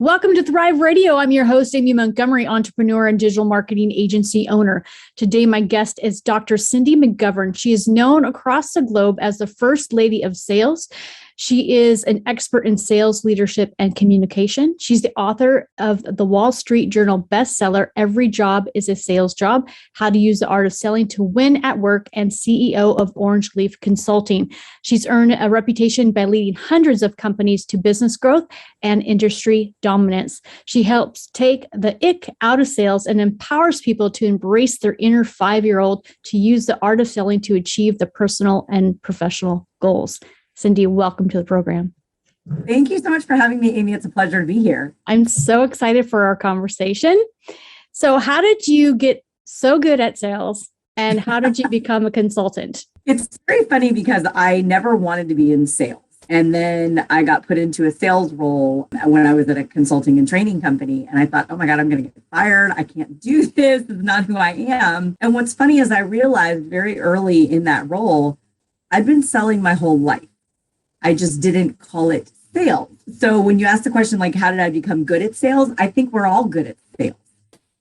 Welcome to Thrive Radio. I'm your host, Amy Montgomery, entrepreneur and digital marketing agency owner. Today, my guest is Dr. Cindy McGovern. She is known across the globe as the First Lady of Sales. She is an expert in sales, leadership, and communication. She's the author of the Wall Street Journal bestseller, Every Job is a Sales Job, How to Use the Art of Selling to Win at Work, and CEO of Orange Leaf Consulting. She's earned a reputation by leading hundreds of companies to business growth and industry dominance. She helps take the ick out of sales and empowers people to embrace their inner 5-year-old to use the art of selling to achieve the personal and professional goals. Cindy, welcome to the program. Thank you so much for having me, Amy. It's a pleasure to be here. I'm so excited for our conversation. So how did you get so good at sales and how did you become a consultant? It's very funny because I never wanted to be in sales. And then I got put into a sales role when I was at a consulting and training company. And I thought, oh my God, I'm going to get fired. I can't do this. This is not who I am. And what's funny is I realized very early in that role, I'd been selling my whole life. I just didn't call it sales. So when you ask the question, like, how did I become good at sales? I think we're all good at sales.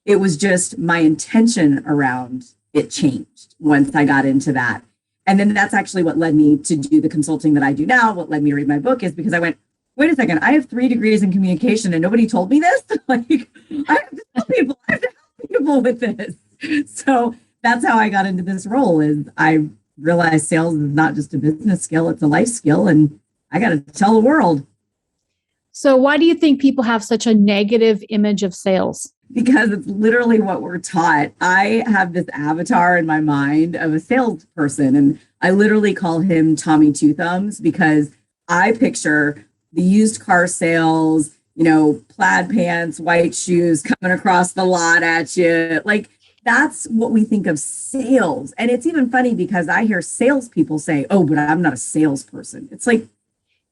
It was just my intention around it changed once I got into that. And then that's actually what led me to do the consulting that I do now. What led me to read my book is because I went, wait a second, I have 3 degrees in communication and nobody told me this. Like, I have to tell people, I have to help people with this. So that's how I got into this role is I realized sales is not just a business skill, it's a life skill. And I got to tell the world. So why do you think people have such a negative image of sales? Because it's literally what we're taught. I have this avatar in my mind of a salesperson, and I literally call him Tommy Two Thumbs because I picture the used car sales, plaid pants, white shoes coming across the lot at you. Like, that's what we think of sales. And it's even funny because I hear salespeople say, oh, but I'm not a salesperson. It's like,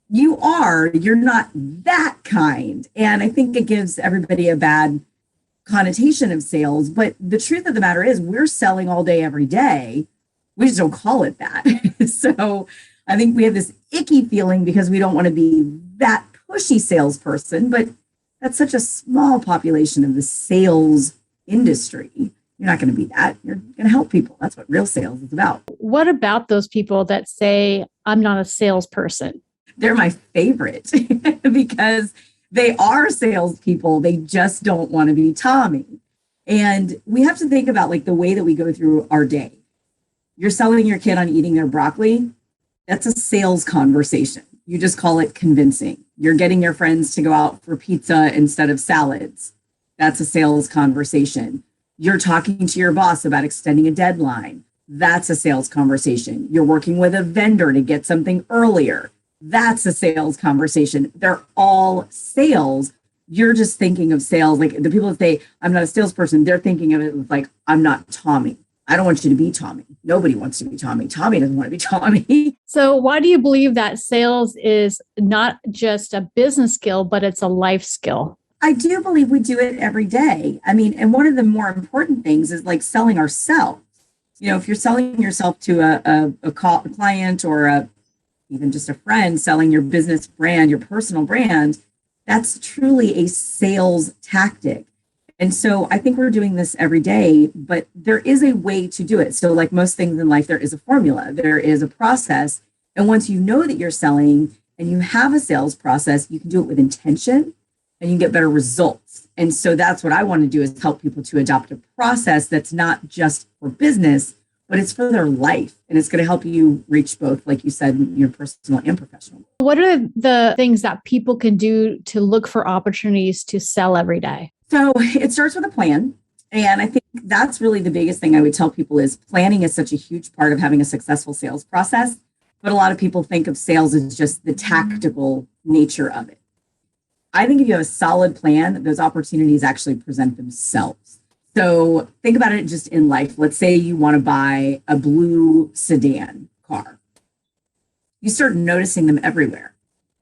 you're not that kind. And I think it gives everybody a bad connotation of sales. But the truth of the matter is we're selling all day, every day. We just don't call it that. So I think we have this icky feeling because we don't want to be that pushy salesperson, but that's such a small population of the sales industry. You're not going to be that. You're going to help people. That's what real sales is about. What about those people that say, I'm not a salesperson? They're my favorite because they are salespeople. They just don't want to be Tommy. And we have to think about like the way that we go through our day. You're selling your kid on eating their broccoli. That's a sales conversation. You just call it convincing. You're getting your friends to go out for pizza instead of salads. That's a sales conversation. You're talking to your boss about extending a deadline. That's a sales conversation. You're working with a vendor to get something earlier. That's a sales conversation. They're all sales. You're just thinking of sales. Like the people that say, I'm not a salesperson, they're thinking of it like, I'm not Tommy. I don't want you to be Tommy. Nobody wants to be Tommy. Tommy doesn't want to be Tommy. So why do you believe that sales is not just a business skill, but it's a life skill? I do believe we do it every day. I mean, and one of the more important things is like selling ourselves. If you're selling yourself to a client or even just a friend, selling your business brand, your personal brand, that's truly a sales tactic. And so I think we're doing this every day, but there is a way to do it. So like most things in life, there is a formula, there is a process. And once you know that you're selling and you have a sales process, you can do it with intention and you can get better results. And so that's what I want to do is help people to adopt a process that's not just for business, but it's for their life. And it's going to help you reach both, like you said, your personal and professional. What are the things that people can do to look for opportunities to sell every day? So it starts with a plan. And I think that's really the biggest thing I would tell people is planning is such a huge part of having a successful sales process. But a lot of people think of sales as just the tactical nature of it. I think if you have a solid plan, those opportunities actually present themselves. So think about it just in life. Let's say you want to buy a blue sedan car. You start noticing them everywhere.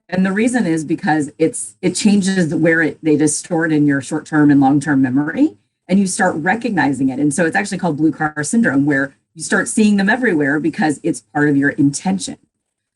And the reason is because it changes where they just store it in your short-term and long-term memory, and you start recognizing it. And so it's actually called blue car syndrome, where you start seeing them everywhere because it's part of your intention.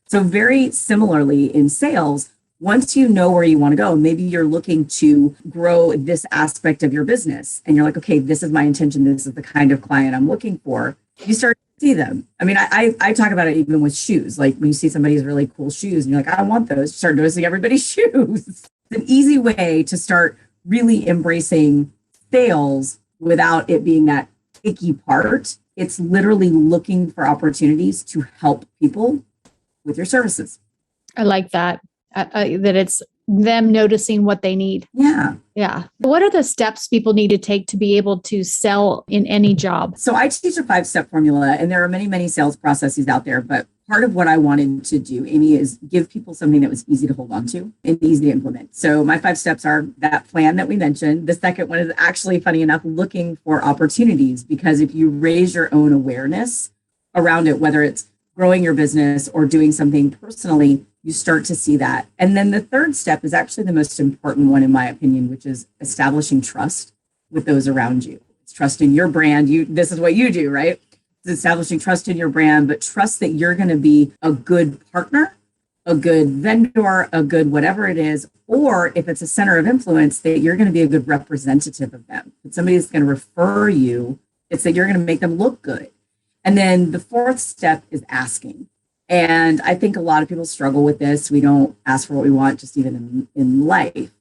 So very similarly in sales, once you know where you want to go, maybe you're looking to grow this aspect of your business and you're like, okay, this is my intention. This is the kind of client I'm looking for. You start to see them. I mean, I talk about it even with shoes. Like when you see somebody's really cool shoes and you're like, I want those, you start noticing everybody's shoes. It's an easy way to start really embracing sales without it being that icky part. It's literally looking for opportunities to help people with your services. I like that. That it's them noticing what they need. Yeah. Yeah. What are the steps people need to take to be able to sell in any job? So I teach a 5-step formula, and there are many, many sales processes out there. But part of what I wanted to do, Amy, is give people something that was easy to hold on to and easy to implement. So my 5 steps are that plan that we mentioned. The second one is actually, funny enough, looking for opportunities, because if you raise your own awareness around it, whether it's growing your business or doing something personally, you start to see that. And then the third step is actually the most important one, in my opinion, which is establishing trust with those around you. It's trust in your brand. This is what you do, right? It's establishing trust in your brand, but trust that you're going to be a good partner, a good vendor, a good whatever it is, or if it's a center of influence, that you're going to be a good representative of them. If somebody's going to refer you, it's that you're going to make them look good. And then the fourth step is asking. And I think a lot of people struggle with this. We don't ask for what we want, just even in life.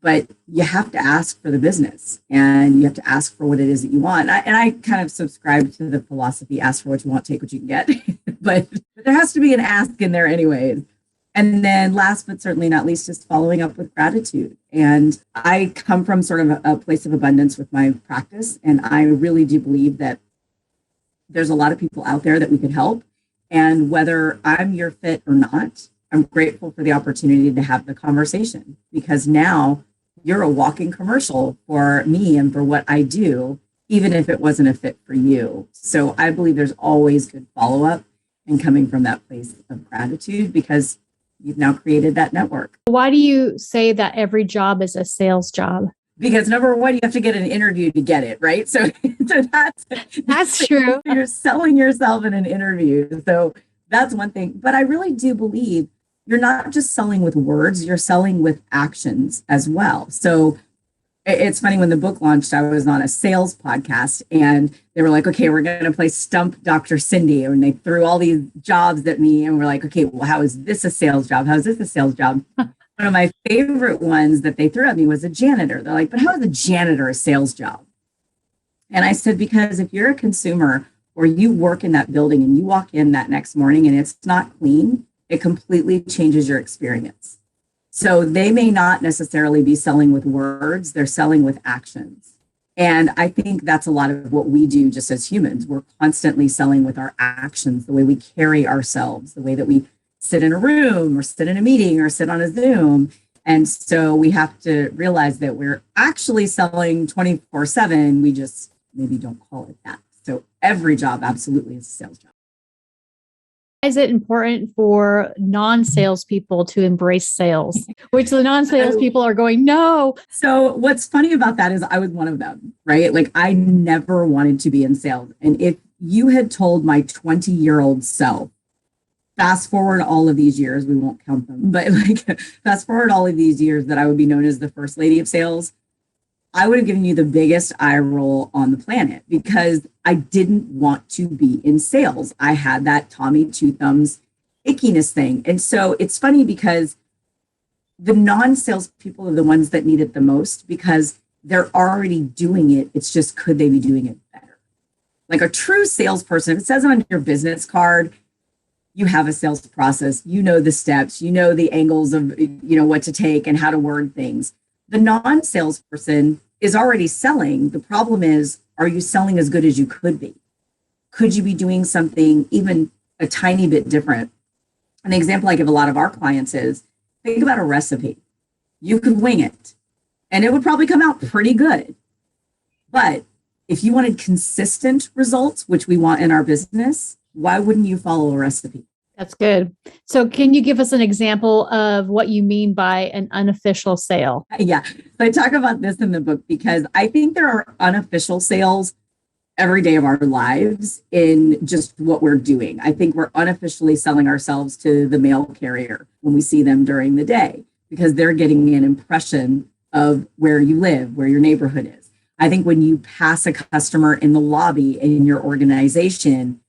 But you have to ask for the business, and you have to ask for what it is that you want. And I kind of subscribe to the philosophy, ask for what you want, take what you can get. but there has to be an ask in there anyways. And then last but certainly not least is following up with gratitude. And I come from sort of a place of abundance with my practice. And I really do believe that there's a lot of people out there that we could help. And whether I'm your fit or not, I'm grateful for the opportunity to have the conversation, because now you're a walking commercial for me and for what I do, even if it wasn't a fit for you. So I believe there's always good follow-up and coming from that place of gratitude, because you've now created that network. Why do you say that every job is a sales job? Because number one, you have to get an interview to get it, right? So that's true. You're selling yourself in an interview. So that's one thing. But I really do believe you're not just selling with words, you're selling with actions as well. So it's funny, when the book launched, I was on a sales podcast and they were like, okay, we're going to play Stump Dr. Cindy. And they threw all these jobs at me and we're like, okay, well, how is this a sales job? How is this a sales job? One of my favorite ones that they threw at me was a janitor. They're like, but how is a janitor a sales job? And I said, because if you're a consumer or you work in that building and you walk in that next morning and it's not clean, it completely changes your experience. So they may not necessarily be selling with words, they're selling with actions. And I think that's a lot of what we do just as humans. We're constantly selling with our actions, the way we carry ourselves, the way that we sit in a room or sit in a meeting or sit on a Zoom. And so we have to realize that we're actually selling 24/7. We just maybe don't call it that. So every job absolutely is a sales job. Is it important for non-salespeople to embrace sales, which the non-salespeople are going, no? So what's funny about that is I was one of them, right? Like I never wanted to be in sales. And if you had told my 20-year-old self, fast forward all of these years, we won't count them, but like fast forward all of these years that I would be known as the first lady of sales, I would have given you the biggest eye roll on the planet, because I didn't want to be in sales. I had that Tommy Two Thumbs ickiness thing. And so it's funny because the non-sales people are the ones that need it the most, because they're already doing it. It's just, could they be doing it better? Like a true salesperson, if it says on your business card, you have a sales process, you know the steps, you know the angles of, what to take and how to word things. The non-salesperson is already selling. The problem is, are you selling as good as you could be? Could you be doing something even a tiny bit different? An example I give a lot of our clients is, think about a recipe. You could wing it and it would probably come out pretty good. But if you wanted consistent results, which we want in our business, why wouldn't you follow a recipe? That's good. So can you give us an example of what you mean by an unofficial sale? Yeah. So I talk about this in the book because I think there are unofficial sales every day of our lives in just what we're doing. I think we're unofficially selling ourselves to the mail carrier when we see them during the day. because they're getting an impression of where you live, where your neighborhood is. I think when you pass a customer in the lobby in your organization,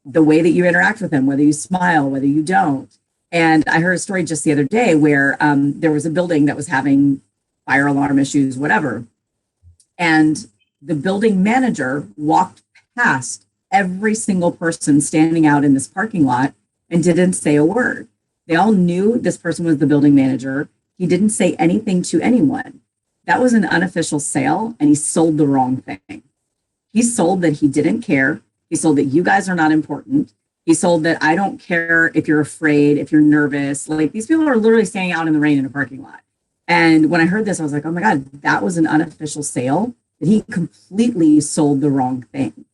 the way that you interact with them, whether you smile, whether you don't. And I heard a story just the other day where there was a building that was having fire alarm issues, whatever. And the building manager walked past every single person standing out in this parking lot and didn't say a word. They all knew this person was the building manager. He didn't say anything to anyone. That was an unofficial sale, and he sold the wrong thing. He sold that he didn't care. He sold that you guys are not important. He sold that I don't care if you're afraid, if you're nervous. Like, these people are literally standing out in the rain in a parking lot. And when I heard this, I was like, oh my God, that was an unofficial sale, that he completely sold the wrong thing.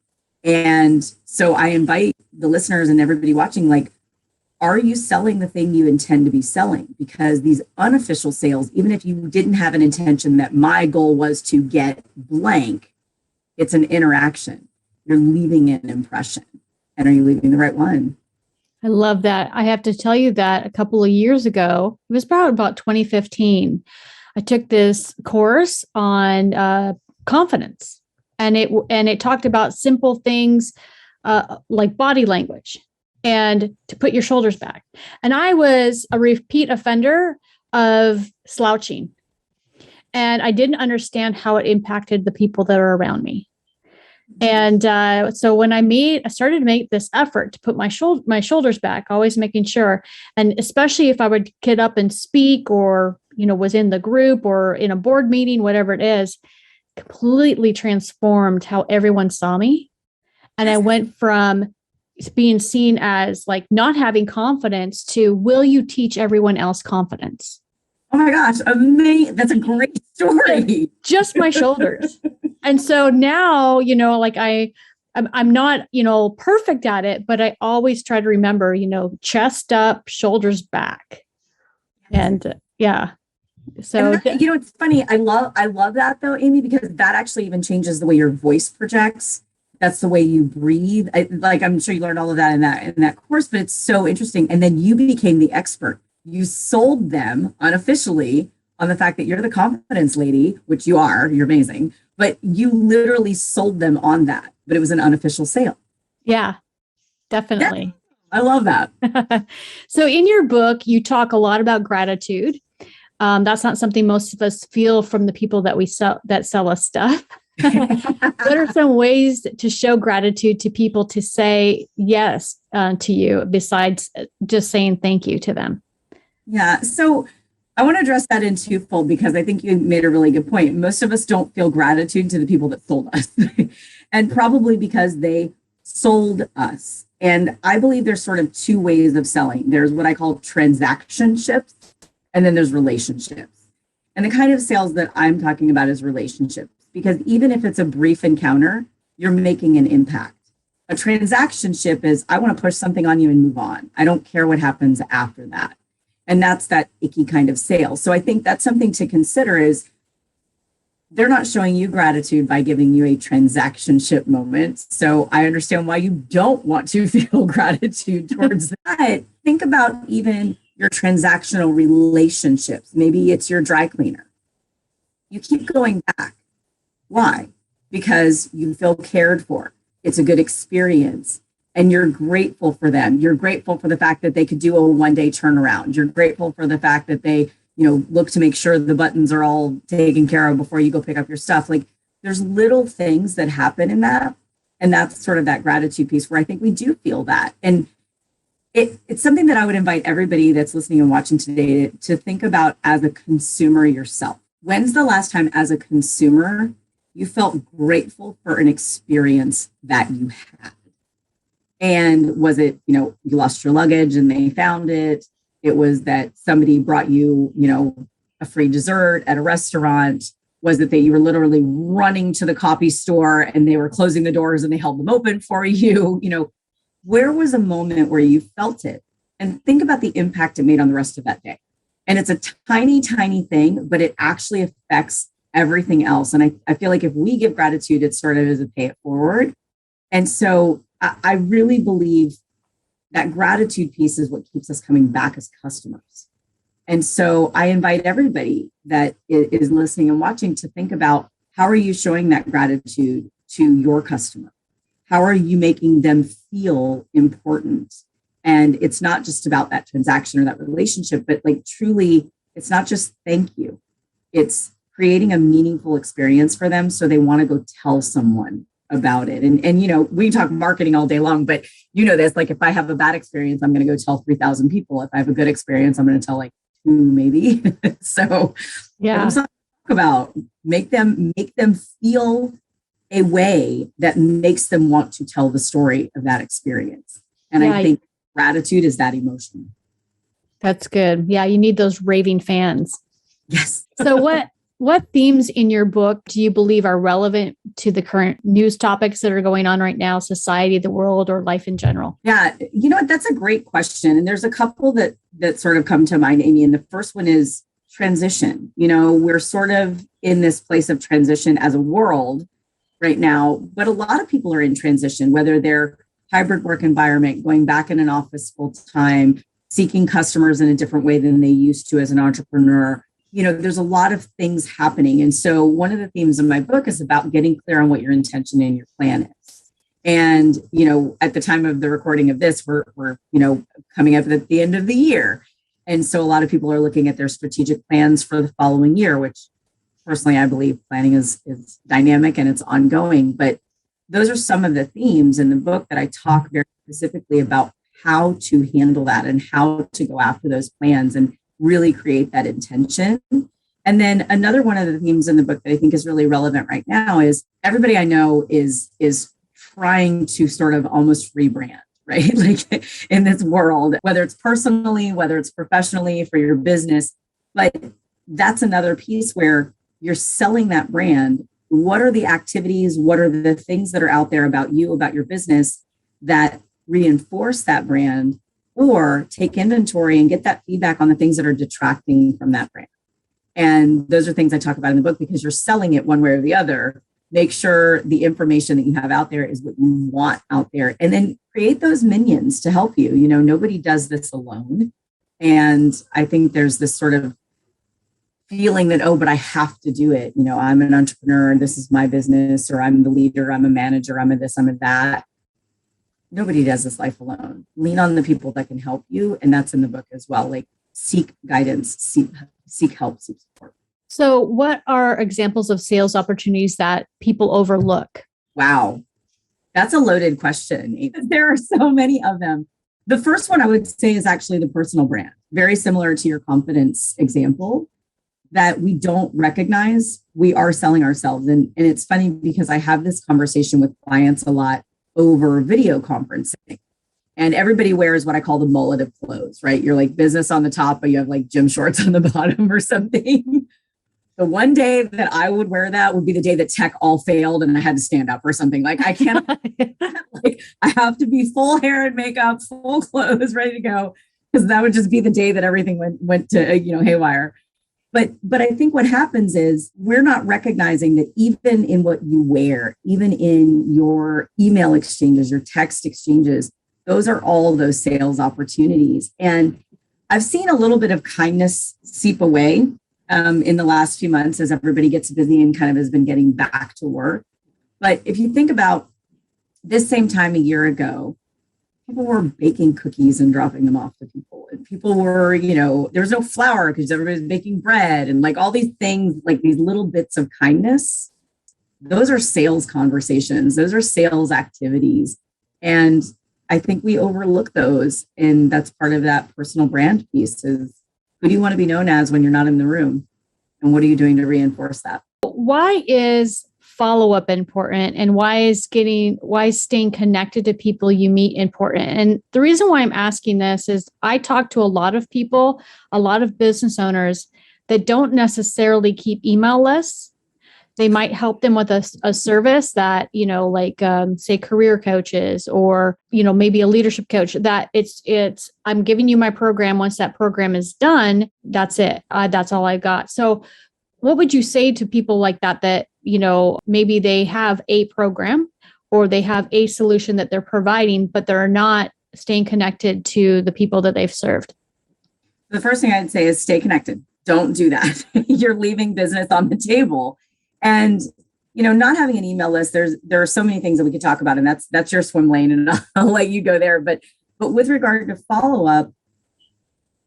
And so I invite the listeners and everybody watching, like, are you selling the thing you intend to be selling? Because these unofficial sales, even if you didn't have an intention that my goal was to get blank, it's an interaction. You're leaving an impression. And are you leaving the right one? I love that. I have to tell you that a couple of years ago, it was about 2015, I took this course on confidence, and it talked about simple things like body language and to put your shoulders back. And I was a repeat offender of slouching, and I didn't understand how it impacted the people that are around me. And so when I started to make this effort to put my shoulders back, always making sure, and especially if I would get up and speak, or, was in the group or in a board meeting, whatever it is, completely transformed how everyone saw me. And I went from being seen as like not having confidence to, will you teach everyone else confidence? Oh my gosh, amazing. That's a great story. Just my shoulders. And so now, like I'm not, perfect at it, but I always try to remember, chest up, shoulders back. And yeah. So, it's funny. I love that though, Amy, because that actually even changes the way your voice projects. That's the way you breathe. I'm sure you learned all of that in that course, but it's so interesting. And then you became the expert. You sold them unofficially on the fact that you're the confidence lady, which you are, you're amazing, but you literally sold them on that, but it was an unofficial sale. Yeah, definitely. Yeah, I love that. So in your book, you talk a lot about gratitude. That's not something most of us feel from the people that sell us stuff. What are some ways to show gratitude to people, to say yes to you, besides just saying thank you to them? Yeah. So I want to address that in twofold, because I think you made a really good point. Most of us don't feel gratitude to the people that sold us, and probably because they sold us. And I believe there's sort of two ways of selling. There's what I call transactionships, and then there's relationships. And the kind of sales that I'm talking about is relationships, because even if it's a brief encounter, you're making an impact. A transactionship is, I want to push something on you and move on. I don't care what happens after that. And that's that icky kind of sale. So I think that's something to consider, is they're not showing you gratitude by giving you a transactionship moment. So I understand why you don't want to feel gratitude towards that. Think about even your transactional relationships. Maybe it's your dry cleaner. You keep going back. Why? Because you feel cared for. It's a good experience. And you're grateful for them. You're grateful for the fact that they could do a one-day turnaround. You're grateful for the fact that they, look to make sure the buttons are all taken care of before you go pick up your stuff. Like, there's little things that happen in that. And that's sort of that gratitude piece where I think we do feel that. And it's something that I would invite everybody that's listening and watching today to think about as a consumer yourself. When's the last time as a consumer you felt grateful for an experience that you had? And was it, you lost your luggage and they found it? It was that somebody brought you, a free dessert at a restaurant? Was it that you were literally running to the coffee store and they were closing the doors and they held them open for you? Where was a moment where you felt it? And think about the impact it made on the rest of that day. And it's a tiny, tiny thing, but it actually affects everything else. And I feel like if we give gratitude, it's sort of as a pay it forward. And so I really believe that gratitude piece is what keeps us coming back as customers. And so I invite everybody that is listening and watching to think about, how are you showing that gratitude to your customer? How are you making them feel important? And it's not just about that transaction or that relationship, but like truly, it's not just thank you. It's creating a meaningful experience for them so they want to go tell someone about it. And you know, we talk marketing all day long, but you know this, like if I have a bad experience, I'm going to go tell 3,000 people. If I have a good experience, I'm going to tell like 2 maybe. So yeah, talk about make them feel a way that makes them want to tell the story of that experience. And I think gratitude is that emotion. That's good. Yeah, you need those raving fans. Yes. So what themes in your book do you believe are relevant to the current news topics that are going on right now, society, the world, or life in general? Yeah, you know what? That's a great question. And there's a couple that sort of come to mind, Amy. And the first one is transition. You know, we're sort of in this place of transition as a world right now, but a lot of people are in transition, whether they're hybrid work environment, going back in an office full time, seeking customers in a different way than they used to as an entrepreneur. You know, there's a lot of things happening. And so one of the themes of my book is about getting clear on what your intention and your plan is. And, you know, at the time of the recording of this, we're you know, coming up at the end of the year. And so a lot of people are looking at their strategic plans for the following year, which personally, I believe planning is dynamic and it's ongoing. But those are some of the themes in the book that I talk very specifically about how to handle that and how to go after those plans and really create that intention. And then another one of the themes in the book that I think is really relevant right now is everybody I know is trying to sort of almost rebrand, right? Like in this world, whether it's personally, whether it's professionally for your business, but that's another piece where you're selling that brand. What are the activities? What are the things that are out there about you, about your business that reinforce that brand, or take inventory and get that feedback on the things that are detracting from that brand? And those are things I talk about in the book, because you're selling it one way or the other. Make sure the information that you have out there is what you want out there, and then create those minions to help you. You know, nobody does this alone. And I think there's this sort of feeling that, oh, but I have to do it. You know, I'm an entrepreneur, this is my business, or I'm the leader, I'm a manager, I'm a this, I'm a that. Nobody does this life alone. Lean on the people that can help you. And that's in the book as well. Like seek guidance, seek help, seek support. So what are examples of sales opportunities that people overlook? Wow. That's a loaded question. There are so many of them. The first one I would say is actually the personal brand, very similar to your confidence example, that we don't recognize we are selling ourselves. And it's funny because I have this conversation with clients a lot over video conferencing. And everybody wears what I call the mullet of clothes, right? You're like business on the top, but you have like gym shorts on the bottom or something. The one day that I would wear that would be the day that tech all failed and I had to stand up or something. Like I can't, like I have to be full hair and makeup, full clothes, ready to go, because that would just be the day that everything went to, you know, haywire. But I think what happens is we're not recognizing that even in what you wear, even in your email exchanges, your text exchanges, those are all those sales opportunities. And I've seen a little bit of kindness seep away in the last few months as everybody gets busy and kind of has been getting back to work. But if you think about this same time a year ago, people were baking cookies and dropping them off to people. And people were, you know, there was no flour because everybody's baking bread and like all these things, like these little bits of kindness. Those are sales conversations. Those are sales activities. And I think we overlook those. And that's part of that personal brand piece is, who do you want to be known as when you're not in the room? And what are you doing to reinforce that? Why is follow-up important, and why is staying connected to people you meet important? And the reason why I'm asking this is I talk to a lot of people, a lot of business owners that don't necessarily keep email lists. They might help them with a service that, you know, like say career coaches, or, you know, maybe a leadership coach, that it's I'm giving you my program. Once that program is done, that's it. That's all I got. So what would you say to people like that, you know, maybe they have a program or they have a solution that they're providing, but they're not staying connected to the people that they've served? The first thing I'd say is stay connected. Don't do that. You're leaving business on the table. And not having an email list, there are so many things that we could talk about, and that's your swim lane, and I'll let you go there. But with regard to follow-up,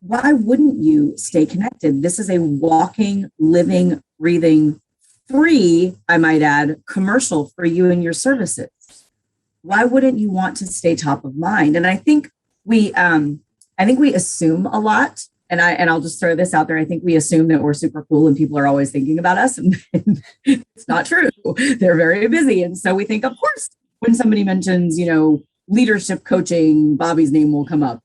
why wouldn't you stay connected? This is a walking, living, breathing, free, I might add, commercial for you and your services. Why wouldn't you want to stay top of mind? And I think we assume a lot. And I'll just throw this out there. I think we assume that we're super cool and people are always thinking about us. And it's not true. They're very busy. And so we think, of course, when somebody mentions, leadership coaching, Bobby's name will come up.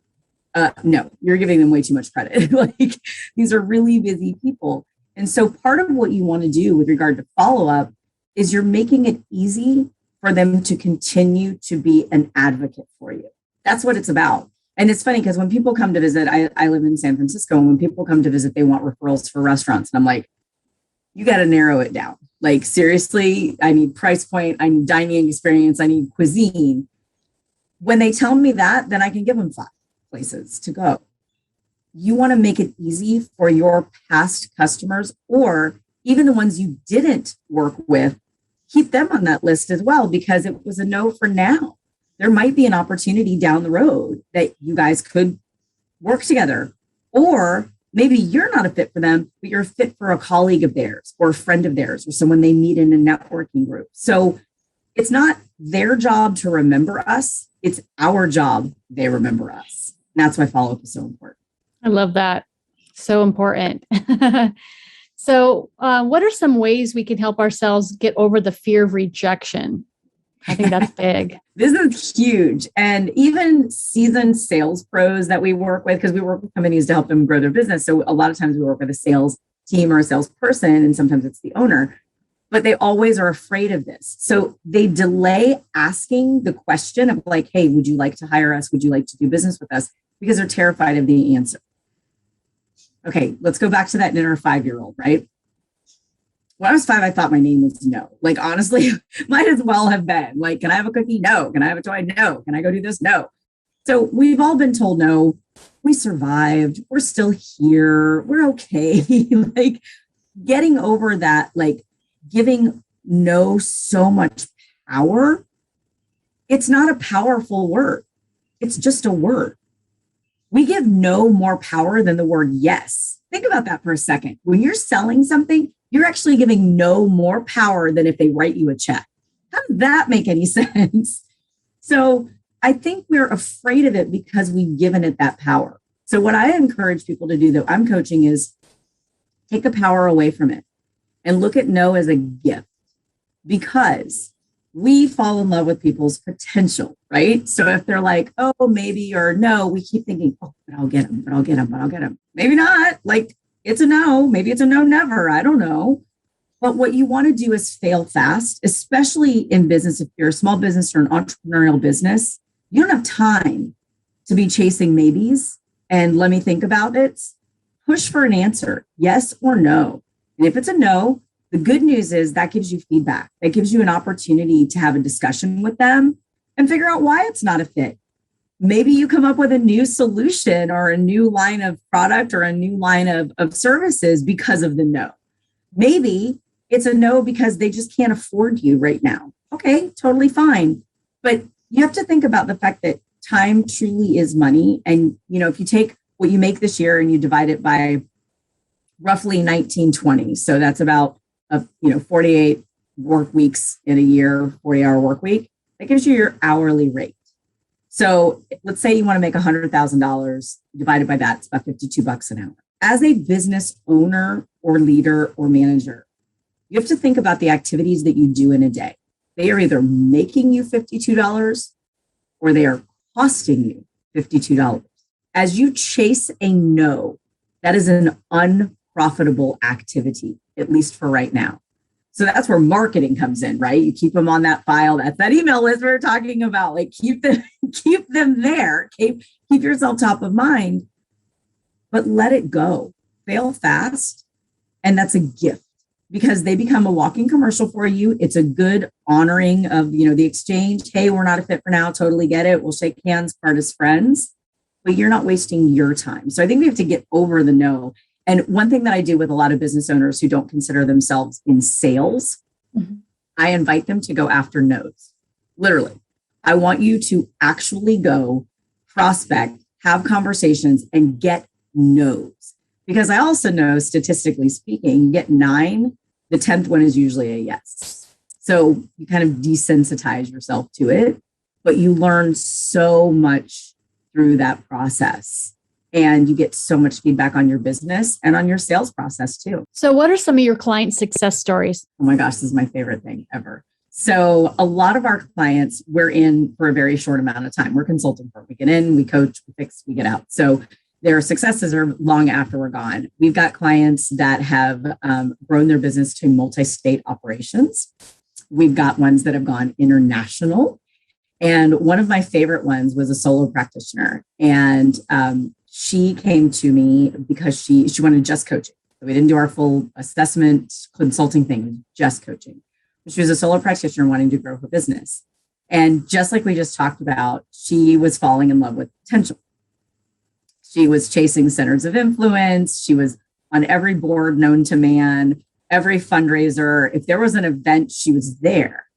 No, you're giving them way too much credit. Like, these are really busy people. And so part of what you want to do with regard to follow-up is you're making it easy for them to continue to be an advocate for you. That's what it's about. And it's funny because when people come to visit, I live in San Francisco, and when people come to visit, they want referrals for restaurants. And I'm like, you got to narrow it down. Like, seriously, I need price point, I need dining experience, I need cuisine. When they tell me that, then I can give them 5 places to go. You want to make it easy for your past customers, or even the ones you didn't work with, keep them on that list as well, because it was a no for now. There might be an opportunity down the road that you guys could work together, or maybe you're not a fit for them, but you're a fit for a colleague of theirs or a friend of theirs or someone they meet in a networking group. So it's not their job to remember us. It's our job. They remember us. And that's why follow-up is so important. I love that. So important. So what are some ways we can help ourselves get over the fear of rejection? I think that's big. This is huge. And even seasoned sales pros that we work with, because we work with companies to help them grow their business. So a lot of times we work with a sales team or a salesperson, and sometimes it's the owner, but they always are afraid of this. So they delay asking the question of like, hey, would you like to hire us? Would you like to do business with us? Because they're terrified of the answer. Okay, let's go back to that inner 5-year-old, right? When I was 5, I thought my name was no. Like, honestly, might as well have been. Like, can I have a cookie? No. Can I have a toy? No. Can I go do this? No. So we've all been told no. We survived. We're still here. We're okay. Like, getting over that, like, giving no so much power. It's not a powerful word. It's just a word. We give no more power than the word yes. Think about that for a second. When you're selling something, you're actually giving no more power than if they write you a check. How does that make any sense? So I think we're afraid of it because we've given it that power. So what I encourage people to do, that I'm coaching, is take the power away from it and look at no as a gift, because we fall in love with people's potential, right? So if they're like, oh, maybe, or no, we keep thinking, oh, but I'll get them, but I'll get them, but I'll get them. Maybe not. Like, it's a no. Maybe it's a no, never. I don't know. But what you want to do is fail fast, especially in business. If you're a small business or an entrepreneurial business, you don't have time to be chasing maybes. And let me think about it. Push for an answer, yes or no. And if it's a no, the good news is that gives you feedback. That gives you an opportunity to have a discussion with them and figure out why it's not a fit. Maybe you come up with a new solution or a new line of product or a new line of services because of the no. Maybe it's a no because they just can't afford you right now. Okay, totally fine. But you have to think about the fact that time truly is money. And, if you take what you make this year and you divide it by roughly 1920, so that's about 48 work weeks in a year, 40-hour work week, that gives you your hourly rate. So let's say you want to make $100,000, divided by that, it's about $52 an hour. As a business owner or leader or manager, you have to think about the activities that you do in a day. They are either making you $52 or they are costing you $52. As you chase a no, that is an unprofitable activity, at least for right now. So that's where marketing comes in, right? You keep them on that file. That's that email list we were talking about. Like, keep them there. Keep yourself top of mind, but let it go. Fail fast. And that's a gift, because they become a walking commercial for you. It's a good honoring of, the exchange. Hey, we're not a fit for now. Totally get it. We'll shake hands, part as friends. but you're not wasting your time. So I think we have to get over the no. And one thing that I do with a lot of business owners who don't consider themselves in sales, I invite them to go after no's. Literally, I want you to actually go prospect, have conversations, and get no's. Because I also know, statistically speaking, you get 9, the 10th one is usually a yes. So you kind of desensitize yourself to it, but you learn so much through that process. And you get so much feedback on your business and on your sales process too. So what are some of your client success stories? Oh my gosh, this is my favorite thing ever. So a lot of our clients, we're in for a very short amount of time. We're consulting for. We get in, we coach, we fix, we get out. So their successes are long after we're gone. We've got clients that have grown their business to multi-state operations. We've got ones that have gone international. And one of my favorite ones was a solo practitioner. And she came to me because she wanted just coaching. So we didn't do our full assessment consulting thing, it was just coaching. She was a solo practitioner wanting to grow her business. And just like we just talked about, she was falling in love with potential. She was chasing centers of influence. She was on every board known to man, every fundraiser. If there was an event, she was there.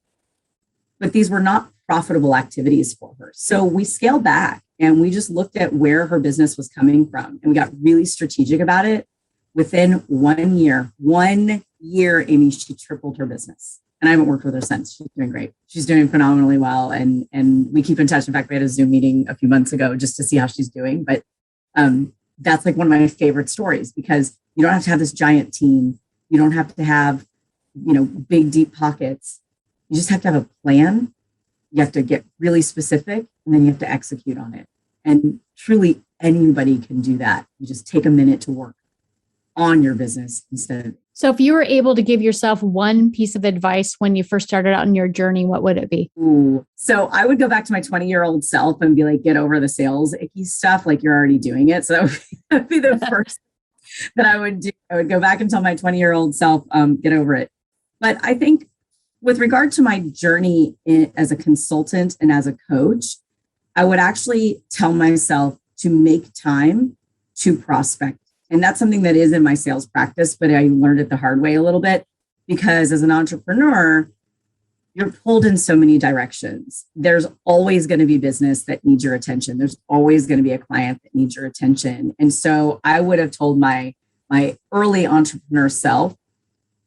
But these were not profitable activities for her. So we scaled back and we just looked at where her business was coming from. And we got really strategic about it. Within 1 year, Amy, she tripled her business. And I haven't worked with her since. She's doing great. She's doing phenomenally well. And we keep in touch. In fact, we had a Zoom meeting a few months ago just to see how she's doing. But that's like one of my favorite stories because you don't have to have this giant team. You don't have to have, big, deep pockets. You just have to have a plan. You have to get really specific and then you have to execute on it. And truly anybody can do that. You just take a minute to work on your business instead of. So if you were able to give yourself one piece of advice when you first started out on your journey, what would it be? Ooh. So I would go back to my 20-year-old self and be like, get over the sales icky stuff. Like you're already doing it. So that would be the first that I would do. I would go back and tell my 20-year-old self, get over it. But I think with regard to my journey as a consultant and as a coach, I would actually tell myself to make time to prospect. And that's something that is in my sales practice, but I learned it the hard way a little bit because as an entrepreneur, you're pulled in so many directions. There's always going to be business that needs your attention. There's always going to be a client that needs your attention. And so I would have told my early entrepreneur self,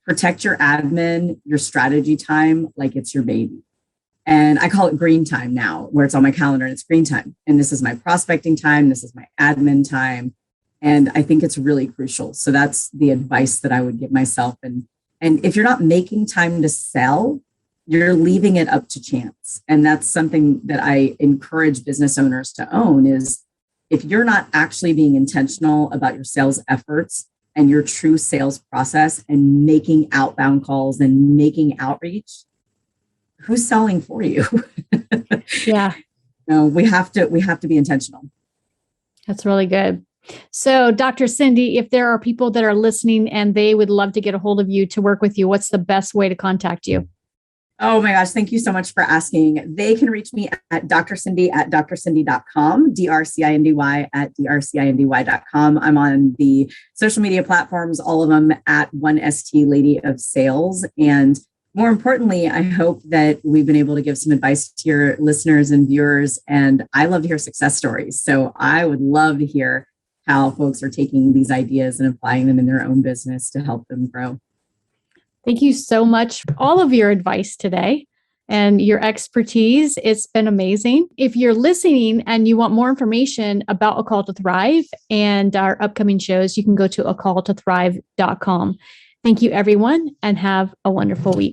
protect your admin, your strategy time like it's your baby. And I call it green time now, where it's on my calendar and it's green time. And this is my prospecting time. This is my admin time. And I think it's really crucial. So that's the advice that I would give myself. And if you're not making time to sell, you're leaving it up to chance. And that's something that I encourage business owners to own is if you're not actually being intentional about your sales efforts and your true sales process and making outbound calls and making outreach, who's selling for you? Yeah. No, we have to be intentional. That's really good. So Dr. Cindy, if there are people that are listening and they would love to get a hold of you to work with you, what's the best way to contact you? Oh my gosh, thank you so much for asking. They can reach me at drcindy@drcindy.com, DRCINDY at DRCINDY.com. I'm on the social media platforms, all of them at 1ST Lady of Sales. And more importantly, I hope that we've been able to give some advice to your listeners and viewers. And I love to hear success stories. So I would love to hear how folks are taking these ideas and applying them in their own business to help them grow. Thank you so much for all of your advice today and your expertise. It's been amazing. If you're listening and you want more information about A Call to Thrive and our upcoming shows, you can go to acalltothrive.com. Thank you, everyone, and have a wonderful week.